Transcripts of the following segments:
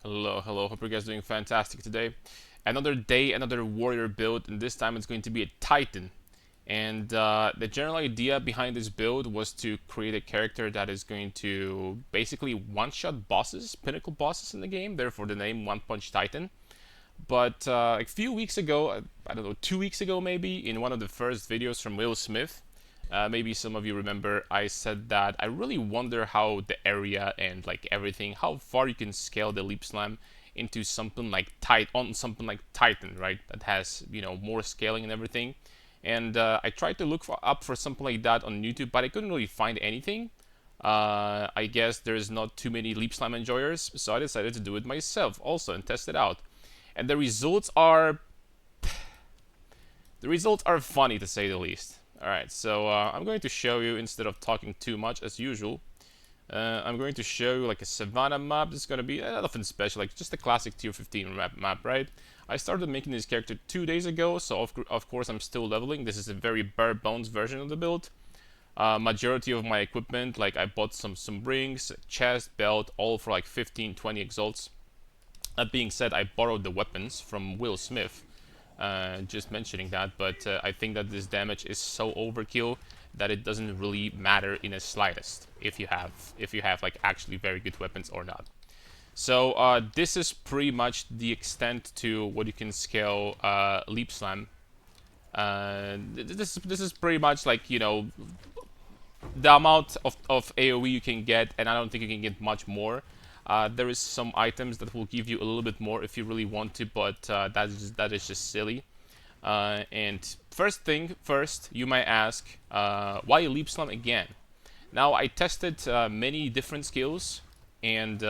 Hello, hello. Hope you guys are doing fantastic today. Another day, another warrior build, and this time it's going to be a Titan. And the general idea behind this build was to create a character that is going to basically one-shot bosses, pinnacle bosses in the game. Therefore, the name One Punch Titan. But a few weeks ago, I don't know, 2 weeks ago maybe, in one of the first videos from Will Smith, maybe some of you remember, I said that I really wonder how the area and like everything, how far you can scale the leap slam into something like something like Titan, right? That has more scaling and everything. And I tried to up for something like that on YouTube, but I couldn't really find anything. I guess there's not too many leap slam enjoyers, so I decided to do it myself also and test it out. And the results are funny to say the least. Alright, so I'm going to show you, instead of talking too much as usual, I'm going to show you like a Savannah map. This is going to be nothing special, like just a classic tier 15 map, right? I started making this character 2 days ago, so of course I'm still leveling. This is a very bare bones version of the build. Majority of my equipment, like I bought some rings, chest, belt, all for like 15-20 exalts. That being said, I borrowed the weapons from Will Smith. Just mentioning that, but I think that this damage is so overkill that it doesn't really matter in the slightest if you have like actually very good weapons or not. So this is pretty much the extent to what you can scale leap slam. This is pretty much like the amount of AoE you can get, and I don't think you can get much more. There is some items that will give you a little bit more if you really want to, but that is just silly. And first thing first, you might ask, why leap slam again? Now I tested many different skills, and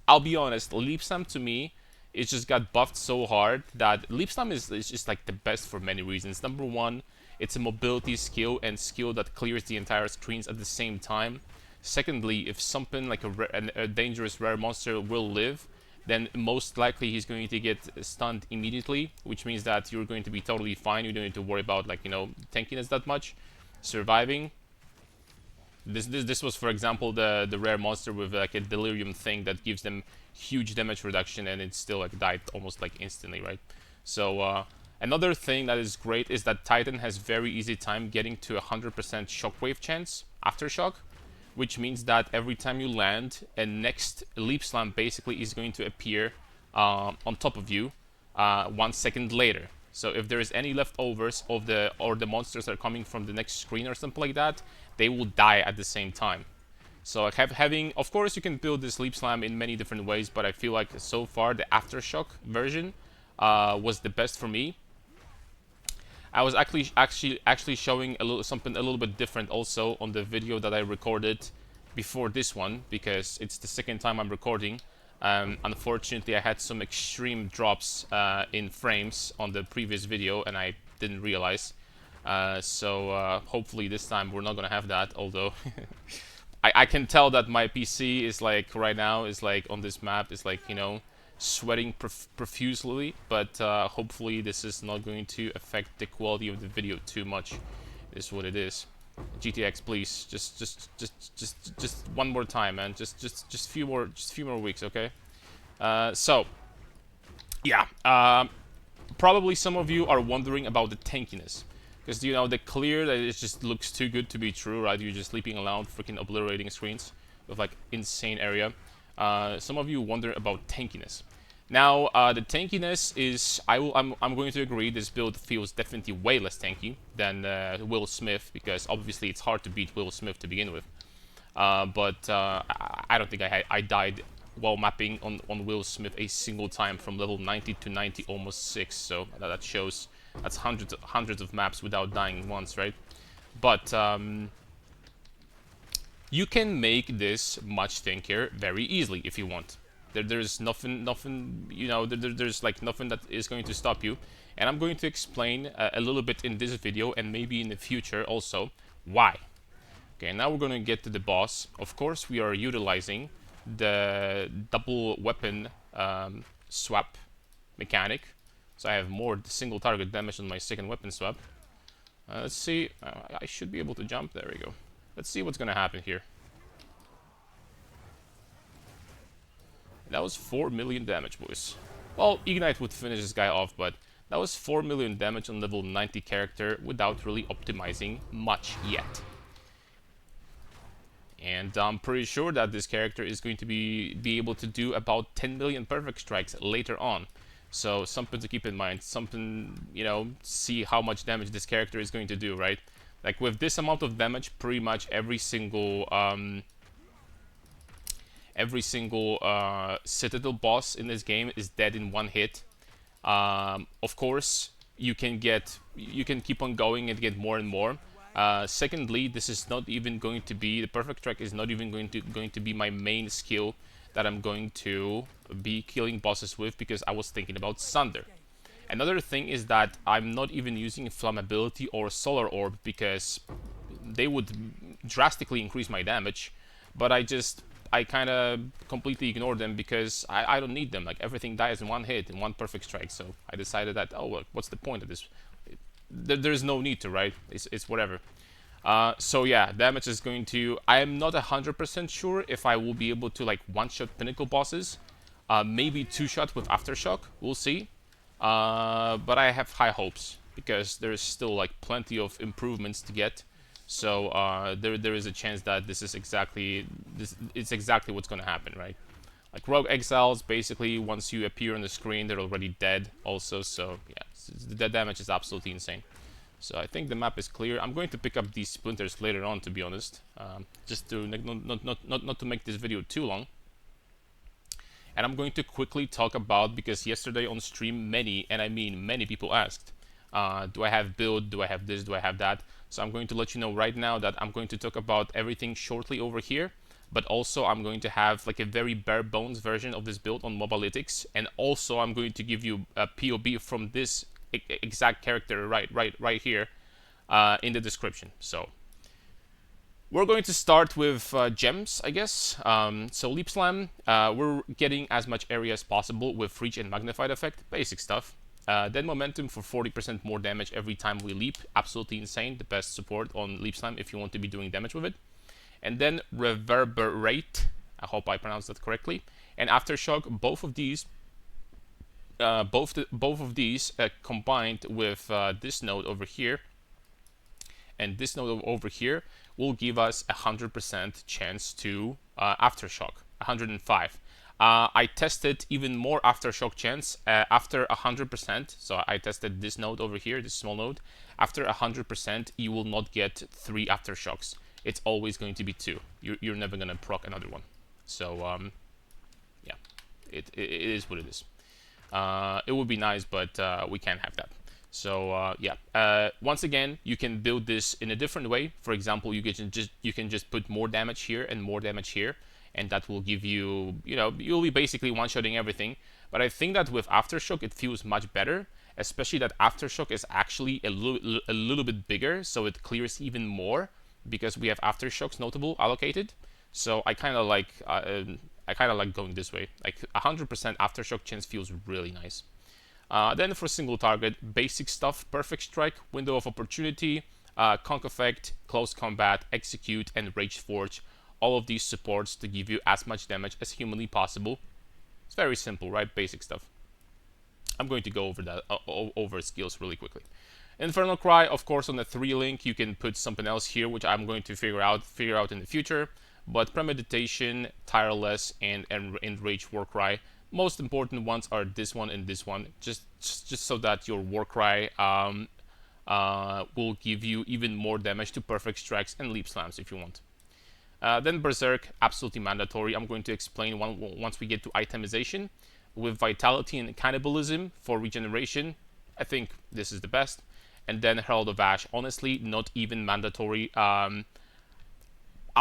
I'll be honest, leap slam to me, it just got buffed so hard that leap slam is just like the best for many reasons. Number one, it's a mobility skill and skill that clears the entire screens at the same time. Secondly, if something like a dangerous rare monster will live, then most likely he's going to get stunned immediately, which means that you're going to be totally fine. You don't need to worry about like tankiness that much, surviving. This was, for example, the rare monster with like a delirium thing that gives them huge damage reduction, and it still like died almost like instantly, right? So another thing that is great is that Titan has very easy time getting to 100% shockwave chance aftershock, which means that every time you land, a next leap slam basically is going to appear on top of you 1 second later. So if there is any leftovers of the monsters that are coming from the next screen or something like that, they will die at the same time. So having, of course, you can build this leap slam in many different ways, but I feel like so far the aftershock version was the best for me. I was actually showing something a little bit different also on the video that I recorded before this one, because it's the second time I'm recording. Unfortunately, I had some extreme drops in frames on the previous video, and I didn't realize. So hopefully this time we're not gonna have that. Although I can tell that my PC is like right now is like on this map is like sweating profusely, but hopefully this is not going to affect the quality of the video too much. Is what it is. GTX, please, just one more time, man. Just few more weeks, okay? So yeah, probably some of you are wondering about the tankiness, because the clear that it just looks too good to be true, right? You're just leaping around, freaking obliterating screens with like insane area. Some of you wonder about tankiness. Now, the tankiness is, I'm going to agree, this build feels definitely way less tanky than Will Smith, because obviously it's hard to beat Will Smith to begin with. But I don't think I died while mapping on Will Smith a single time from level 90 to 90, almost 6, so that shows that's hundreds of maps without dying once, right? But you can make this much tankier very easily if you want. There's nothing, there's like nothing that is going to stop you. And I'm going to explain a little bit in this video, and maybe in the future also, why. Okay, now we're going to get to the boss. Of course, we are utilizing the double weapon swap mechanic. So I have more single target damage on my second weapon swap. Let's see. I should be able to jump. There we go. Let's see what's going to happen here. That was 4 million damage, boys. Well, Ignite would finish this guy off, but that was 4 million damage on level 90 character without really optimizing much yet. And I'm pretty sure that this character is going to be able to do about 10 million perfect strikes later on. So something to keep in mind, something, you know, see how much damage this character is going to do, right? Like with this amount of damage, pretty much every single Citadel boss in this game is dead in one hit. Of course, you can keep on going and get more and more. Secondly, this is not even going to be, the perfect strike is not even going to be my main skill that I'm going to be killing bosses with, because I was thinking about Sunder. Another thing is that I'm not even using Flammability or Solar Orb, because they would drastically increase my damage, but I kind of completely ignore them because I don't need them. Like, everything dies in one hit, in one perfect strike, so I decided that, oh, well, what's the point of this? There's no need to, right? It's whatever. So yeah, damage is going to... I am not 100% sure if I will be able to, like, one-shot Pinnacle bosses. Maybe two-shot with Aftershock, we'll see. But I have high hopes, because there's still, like, plenty of improvements to get. So there is a chance that it's exactly what's going to happen, right? Like, Rogue Exiles, basically, once you appear on the screen, they're already dead also, so yeah, the damage is absolutely insane. So I think the map is clear. I'm going to pick up these splinters later on, to be honest, just to not to make this video too long. And I'm going to quickly talk about, because yesterday on stream, many, and I mean many people asked, do I have build, do I have this, do I have that? So I'm going to let you know right now that I'm going to talk about everything shortly over here. But also I'm going to have like a very bare bones version of this build on Mobalytics, and also I'm going to give you a POB from this exact character right here in the description. So we're going to start with gems, I guess. So Leap Slam, we're getting as much area as possible with Reach and Magnified Effect, basic stuff. Then Momentum for 40% more damage every time we leap, absolutely insane, the best support on Leap Slam if you want to be doing damage with it. And then Reverberate, I hope I pronounced that correctly, and Aftershock, both of these combined with this node over here and this node over here will give us 100% chance to Aftershock, 105. I tested even more Aftershock chance after 100%, so I tested this node over here, this small node. After 100%, you will not get 3 Aftershocks. It's always going to be 2. You're never going to proc another one. So, yeah, it is what it is. It would be nice, but we can't have that. So, yeah. Once again, you can build this in a different way. For example, you can just put more damage here and more damage here, and that will give you, you know, you'll be basically one-shotting everything. But I think that with Aftershock, it feels much better, especially that Aftershock is actually a little bit bigger, so it clears even more, because we have Aftershocks notable allocated. So I kind of like going this way. Like 100% Aftershock chance feels really nice. Then for single target, basic stuff: Perfect Strike, Window of Opportunity, Conk Effect, Close Combat, Execute, and Rage Forge. All of these supports to give you as much damage as humanly possible. It's very simple, right? Basic stuff. I'm going to go over that over skills really quickly. Infernal Cry, of course, on the 3 link, you can put something else here, which I'm going to figure out in the future. But Premeditation, Tireless, and Rage Warcry. Most important ones are this one and this one, just so that your Warcry will give you even more damage to Perfect Strikes and Leap Slams if you want. Then Berserk, absolutely mandatory. I'm going to explain once we get to itemization. With Vitality and Cannibalism for regeneration, I think this is the best. And then Herald of Ash, honestly, not even mandatory. I'll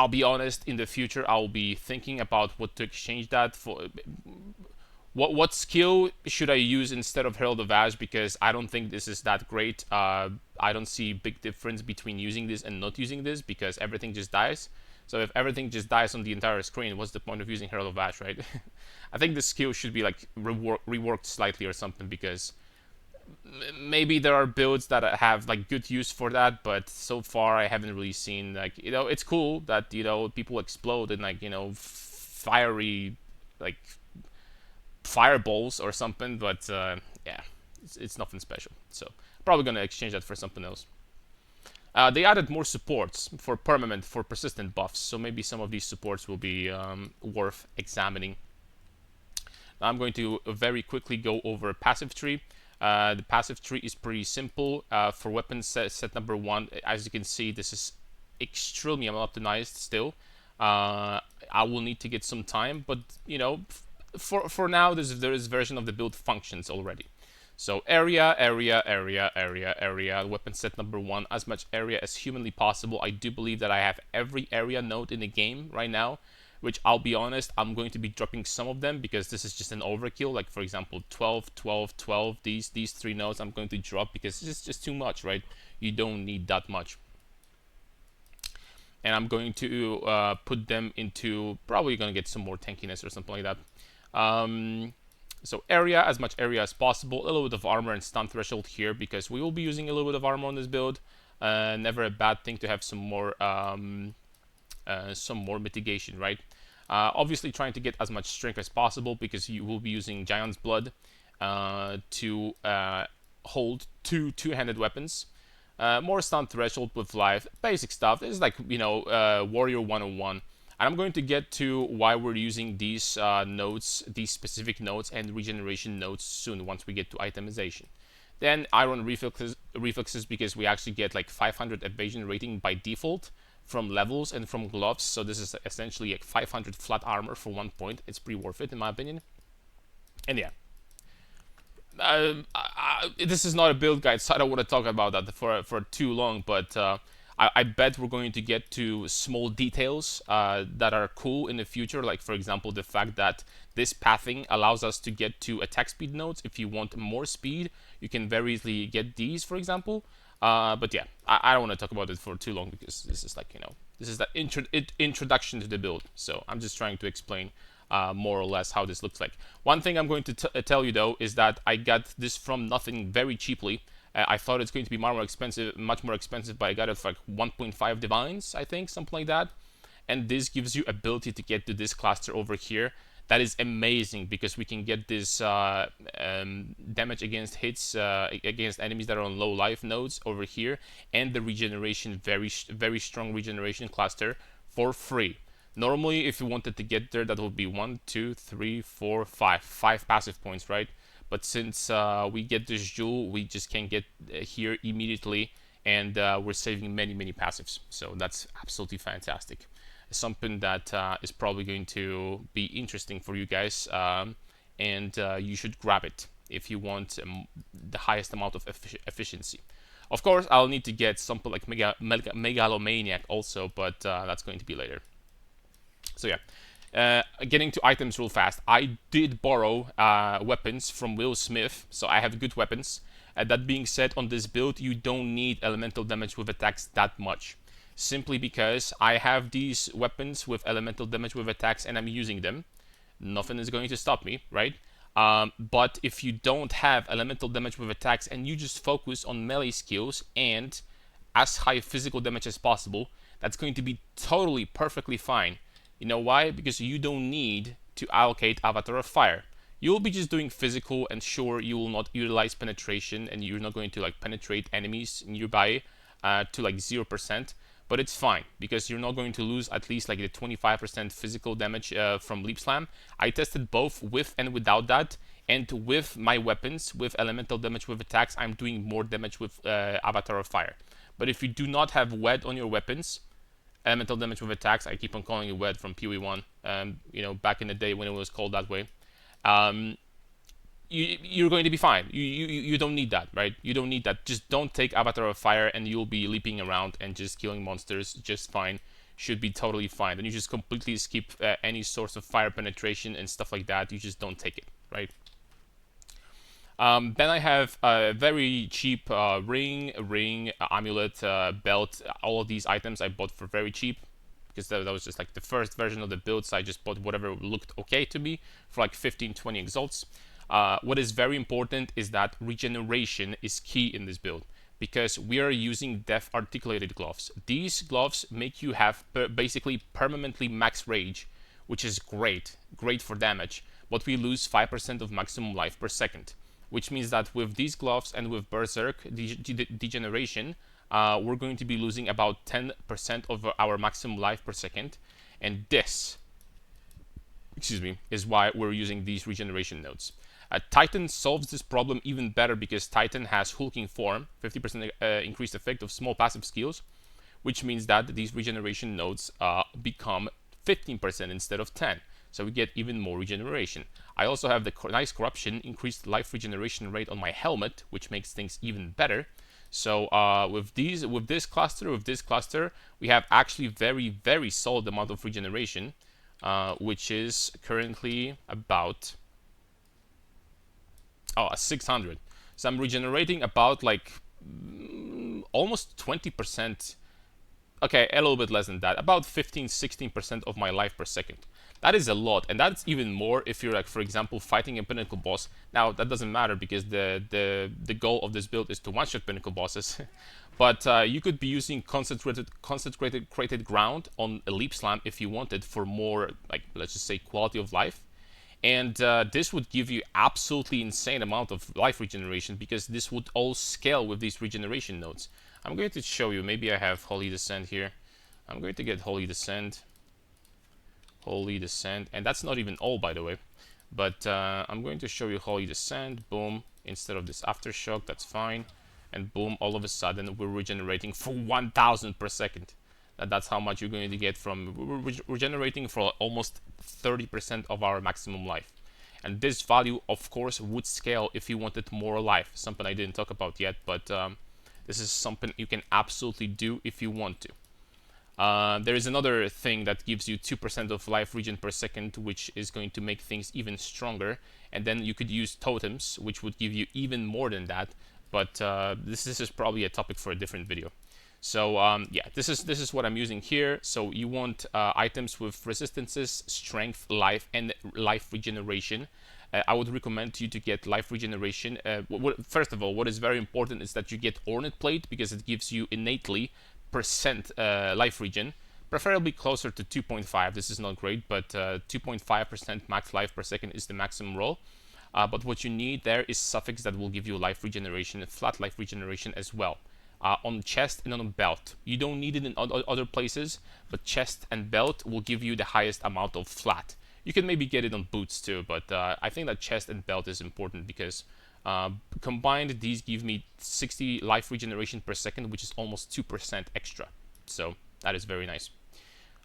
be honest, in the future, I'll be thinking about what to exchange that for. What skill should I use instead of Herald of Ash, because I don't think this is that great. I don't see big difference between using this and not using this, because everything just dies. So if everything just dies on the entire screen, what's the point of using Herald of Ash, right? I think the skill should be like reworked slightly or something, because maybe there are builds that have like good use for that, but so far I haven't really seen, like, you know, it's cool that, you know, people explode in, like, you know, fiery, like, fireballs or something, but yeah, it's nothing special. So probably gonna exchange that for something else. They added more supports for permanent, for persistent buffs, so maybe some of these supports will be worth examining. Now I'm going to very quickly go over passive tree. The passive tree is pretty simple. For weapons set number 1, as you can see, this is extremely optimized still. I will need to get some time, but you know, for now, there is version of the build functions already. So area, weapon set number 1, as much area as humanly possible. I do believe that I have every area node in the game right now, which I'll be honest, I'm going to be dropping some of them because this is just an overkill. Like for example, 12, 12, 12, these 3 nodes I'm going to drop because it's just too much, right? You don't need that much. And I'm going to put them into, probably going to get some more tankiness or something like that. So area, as much area as possible, a little bit of armor and stun threshold here because we will be using a little bit of armor on this build. Never a bad thing to have some more mitigation, right? Obviously trying to get as much strength as possible because you will be using Giant's Blood to hold two-handed weapons. More stun threshold with life, basic stuff. This is like, you know, Warrior 101. And I'm going to get to why we're using these nodes, these specific nodes and regeneration nodes soon once we get to itemization. Then Iron reflexes because we actually get like 500 evasion rating by default from levels and from gloves. So this is essentially like 500 flat armor for 1 point. It's pretty worth it in my opinion. And yeah. This is not a build guide, so I don't want to talk about that for too long, but I bet we're going to get to small details that are cool in the future, like for example the fact that this pathing allows us to get to attack speed nodes. If you want more speed, you can very easily get these, for example. But yeah, I don't want to talk about it for too long because this is like, you know, this is the introduction to the build, so I'm just trying to explain more or less how this looks like. One thing I'm going to tell you though is that I got this from nothing very cheaply. I thought it's going to be much more expensive, but I got it for like 1.5 divines, I think, something like that. And this gives you ability to get to this cluster over here. That is amazing because we can get this damage against hits against enemies that are on low life nodes over here, and the regeneration, very strong regeneration cluster for free. Normally, if you wanted to get there, that would be 1, 2, 3, 4, 5 passive points, right? But since we get this jewel, we just can get here immediately, and we're saving many passives. So that's absolutely fantastic. Something that is probably going to be interesting for you guys, and you should grab it if you want the highest amount of efficiency. Of course, I'll need to get something like Megalomaniac also, but that's going to be later. So yeah, getting to items real fast. I did borrow weapons from Will Smith, so I have good weapons. That being said, on this build, you don't need elemental damage with attacks that much. Simply because I have these weapons with elemental damage with attacks and I'm using them. Nothing is going to stop me, right? But if you don't have elemental damage with attacks and you just focus on melee skills and as high physical damage as possible, that's going to be totally perfectly fine. You know why? Because you don't need to allocate Avatar of Fire. You'll be just doing physical, and sure, you will not utilize penetration and you're not going to like penetrate enemies nearby to like 0%. But it's fine because you're not going to lose at least like the 25% physical damage from Leap Slam. I tested both with and without that, and with my weapons, with elemental damage with attacks, I'm doing more damage with Avatar of Fire. But if you do not have WED on your weapons, elemental damage with attacks, I keep on calling it WED from PoE 1, you know, back in the day when it was called that way, you're going to be fine. You don't need that, right? You don't need that. Just don't take Avatar of Fire and you'll be leaping around and just killing monsters just fine. Should be totally fine. Then you just completely skip any source of fire penetration and stuff like that. You just don't take it, right? Then I have a very cheap ring, amulet, belt. All of these items I bought for very cheap because that was just like the first version of the build, so I just bought whatever looked okay to me for like 15-20 exalts. What is very important is that regeneration is key in this build because we are using Death Articulated gloves. These gloves make you have basically permanently max rage which is great for damage, but we lose 5% of maximum life per second, which means that with these gloves and with Berserk Degeneration, we're going to be losing about 10% of our maximum life per second, and this, excuse me, is why we're using these regeneration nodes. Titan solves this problem even better because Titan has Hulking Form, 50% increased effect of small passive skills, which means that these regeneration nodes become 15% instead of 10. So we get even more regeneration. I also have the nice corruption, increased life regeneration rate on my helmet, which makes things even better. So with this cluster, we have actually very solid amount of regeneration, which is currently about 600. So I'm regenerating about like almost 20%. Okay, a little bit less than that, about 15-16% of my life per second. That is a lot, and that's even more if you're, like, for example, fighting a pinnacle boss. Now that doesn't matter because the goal of this build is to one-shot pinnacle bosses. But you could be using concentrated created ground on a leap slam if you wanted for more, like, let's just say, quality of life. And this would give you absolutely insane amount of life regeneration because this would all scale with these regeneration nodes. I'm going to show you. Maybe I have Holy Descent here. I'm going to get Holy Descent. Holy Descent. And that's not even all, by the way. But I'm going to show you Holy Descent. Boom. Instead of this Aftershock, that's fine. And boom, all of a sudden, we're regenerating for 1,000 per second. That's how much you're going to get from... We're regenerating for almost 30% of our maximum life. And this value, of course, would scale if you wanted more life. Something I didn't talk about yet, but... this is something you can absolutely do if you want to. There is another thing that gives you 2% of life regen per second, which is going to make things even stronger. And then you could use totems, which would give you even more than that. But this is probably a topic for a different video. So yeah, this is what I'm using here. So you want items with resistances, strength, life, and life regeneration. I would recommend you to get life regeneration. First of all, what is very important is that you get Ornate Plate because it gives you innately percent life regen, preferably closer to 2.5. This is not great, but 2.5% max life per second is the maximum roll. But what you need there is suffix that will give you life regeneration, flat life regeneration as well. On chest and on belt. You don't need it in other places, but chest and belt will give you the highest amount of flat. You can maybe get it on boots too, but I think that chest and belt is important because combined these give me 60 life regeneration per second, which is almost 2% extra. So that is very nice.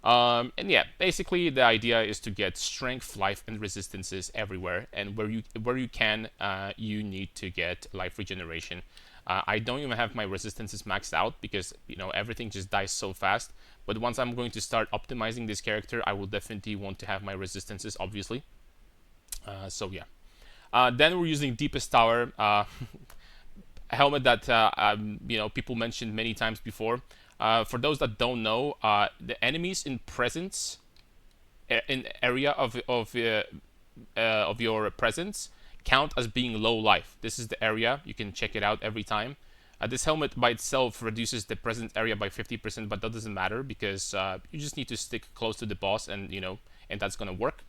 And yeah, basically the idea is to get strength, life, and resistances everywhere, and where you can, you need to get life regeneration. I don't even have my resistances maxed out because, you know, everything just dies so fast. But once I'm going to start optimizing this character, I will definitely want to have my resistances, obviously. So yeah. Then we're using Deepest Tower, a helmet that you know, people mentioned many times before. For those that don't know, the enemies in presence, in area of your presence, count as being low life. This is the area. You can check it out every time. This helmet by itself reduces the present area by 50%, but that doesn't matter because you just need to stick close to the boss, and you know, and that's gonna work.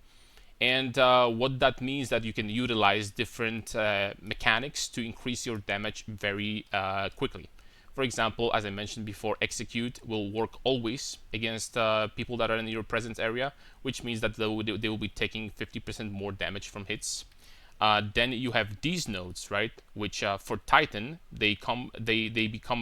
And what that means that you can utilize different mechanics to increase your damage very quickly. For example, as I mentioned before, Execute will work always against people that are in your presence area, which means that they will be taking 50% more damage from hits. Then you have these nodes, right? Which for Titan they become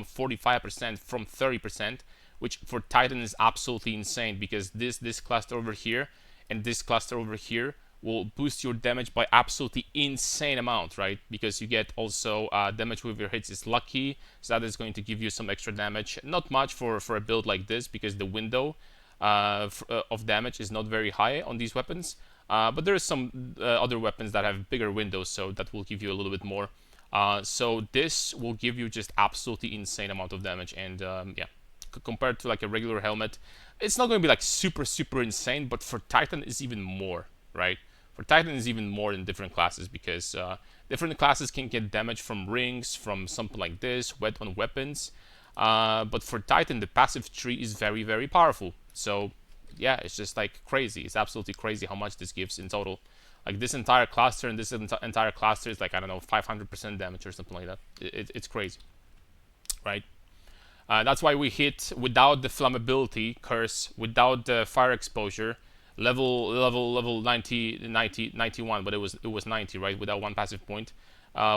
45% from 30%, which for Titan is absolutely insane because this cluster over here and this cluster over here will boost your damage by absolutely insane amount, right? Because you get also damage with your hits is lucky, so that is going to give you some extra damage. Not much for a build like this because the window of damage is not very high on these weapons. But there are some other weapons that have bigger windows, so that will give you a little bit more. So this will give you just absolutely insane amount of damage, and yeah, compared to like a regular helmet, it's not going to be like super insane, but for Titan is even more, right? For Titan is even more in different classes because different classes can get damage from rings, from something like this, wet on weapons. But for Titan, the passive tree is very powerful. So yeah, it's just like crazy. It's absolutely crazy how much this gives in total. Like this entire cluster and this entire cluster is like, I don't know, 500% damage or something like that. It's crazy, right? That's why we hit, without the flammability curse, without the fire exposure, level 91, but it was 90, right? Without one passive point,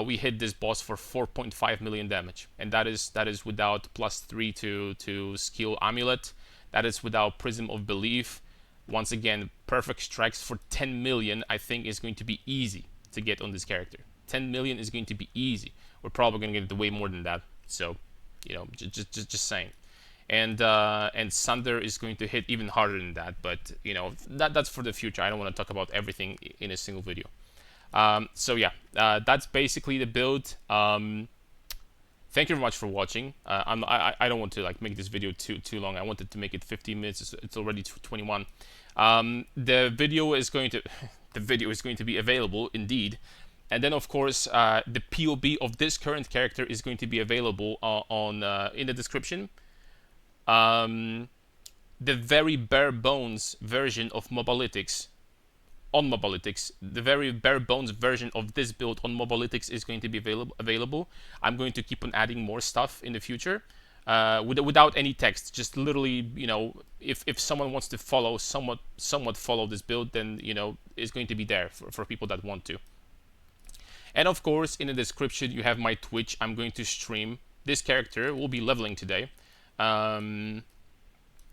we hit this boss for 4.5 million damage, and that is without +3 to skill amulet. That is without Prism of Belief. Once again, perfect strikes for 10 million. I think is going to be easy to get on this character. 10 million is going to be easy. We're probably going to get way more than that. So, you know, just saying. And Sunder is going to hit even harder than that. But you know, that's for the future. I don't want to talk about everything in a single video. So yeah, that's basically the build. Thank you very much for watching. I don't want to like make this video too long. I wanted to make it 15 minutes. It's already 21. The video is going to the video is going to be available indeed, and then of course the POB of this current character is going to be available on in the description. The very bare bones version of Mobalytics on Mobalytics, the very bare bones version of this build on Mobalytics is going to be available. I'm going to keep on adding more stuff in the future, without any text. Just literally, you know, if someone wants to follow somewhat follow this build, then you know it's going to be there for people that want to. And of course, in the description you have my Twitch. I'm going to stream this character. We'll be leveling today.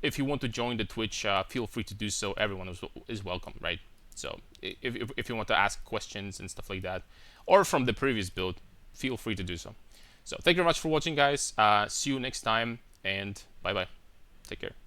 If you want to join the Twitch, feel free to do so. Everyone is welcome, right? So if you want to ask questions and stuff like that, or from the previous build, feel free to do so. So thank you very much for watching, guys. See you next time, and bye-bye. Take care.